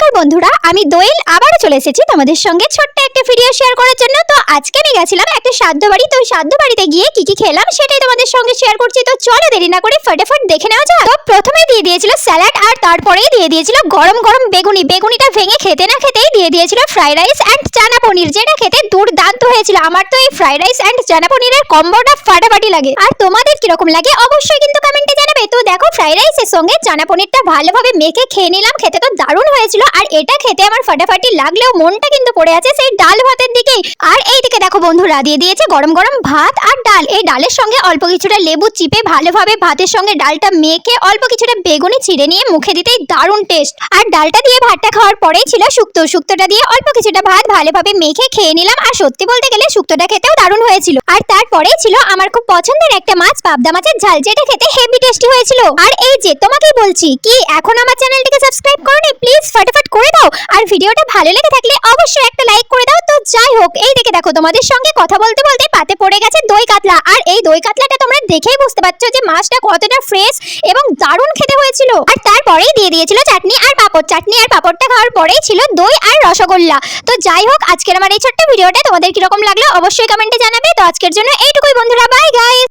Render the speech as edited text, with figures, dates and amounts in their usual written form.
নমস্কার বন্ধুরা, আমি দোয়েল আবারও চলে এসেছি তোমাদের সঙ্গে ছোট্ট একটা ভিডিও শেয়ার করার জন্য। তো আজকে আমি গেছিলাম একটা শ্রাদ্ধ বাড়ি। তো ওই শ্রাদ্ধ বাড়িতে গিয়ে কি কি খেলাম সেটাই তোমাদের সঙ্গে শেয়ার করছি। তো চলো দেরি না করে ফটাফট দেখে নেওয়া যাক। তো প্রথমে দিয়ে দিয়েছিল স্যালাড, আর তারপরেই দিয়ে দিয়েছিল গরম গরম বেগুনি। বেগুনিটা ভেঙে খেতে না খেতেই দিয়ে দিয়েছিল ফ্রাইড রাইস অ্যান্ড চানা পনির, যেটা খেতে দুর্দান্ত হয়েছিল। আমার তো এই ফ্রাইড রাইস অ্যান্ড চানা পনিরের কম্বোটা ফাটাফাটি লাগে। আর তোমাদের কিরকম লাগে অবশ্যই কিন্তু কমেন্টে জানাবে। তো দেখো, ফ্রাইড রাইসের সঙ্গে চানা পনিরটা ভালোভাবে মেখে খেয়ে নিলাম। খেতে তো দারুণ হয়েছিল। আর এটা খেতে আমার ফাটাফাটি লাগলেও মনটা কিন্তু পড়ে আছে সেই ডাল ভাতের দিকেই। আর এইদিকে দেখো বন্ধুরা, দিয়ে দিয়েছে গরম গরম ভাত আর ডাল। এই ডালের সঙ্গে অল্প কিছুটা লেবু চিপে ভালোভাবে ভাতের সঙ্গে ডালটা মেখে অল্প কিছুটা বেগুনি ছিঁড়ে নিয়ে মুখে দিতেই দারুণ টেস্ট। আর ডালটা দিয়ে ভাতটা খাওয়ার পরেই ছিল শুক্তো। শুক্তোটা দিয়ে অল্প কিছুটা ভাত ভালোভাবে মেখে খেয়ে নিলাম। আর সত্যি বলতে গেলে শুক্তোটা খেতেও দারুণ হয়েছিল। আর তারপরেই ছিল আমার খুব পছন্দের একটা মাছ, পাবদা মাছের ঝাল, যেটা খেতে হেভি টেস্টি হয়েছিল। আর এই যে তোমাকেই বলছি, কি এখন আমার চ্যানেলটিকে সাবস্ক্রাইব করোনি? প্লিজ ফটাফট করে দাও। আর ভিডিওটা ভালো লেগে থাকলে অবশ্যই একটা লাইক করে দাও। তো যাই হোক, এই দিকে দেখো তোমাদের সঙ্গে কথা বলতে বলতে পাতে পড়ে গেছে দই কাতলা। আর এই দই কাতলাটা তোমরা দেখেই বুঝতে পারছো যে মাছটা কতটা ফ্রেশ এবং দারুণ খেতে হয়েছিল। আর তারপরেই দিয়ে দিয়েছিল চাটনি আর পাঁপড়। চাটনি আর পাঁপড়টা খাওয়ার পরেই ছিল দই আর রসগোল্লা। তো যাই হোক, আজকের আমার এই ছোট্ট ভিডিওটা তোমাদের কিরকম লাগলো অবশ্যই কমেন্টে জানাবে। তো আজকের জন্য এইটুকুই বন্ধুরা, বাই গাইস।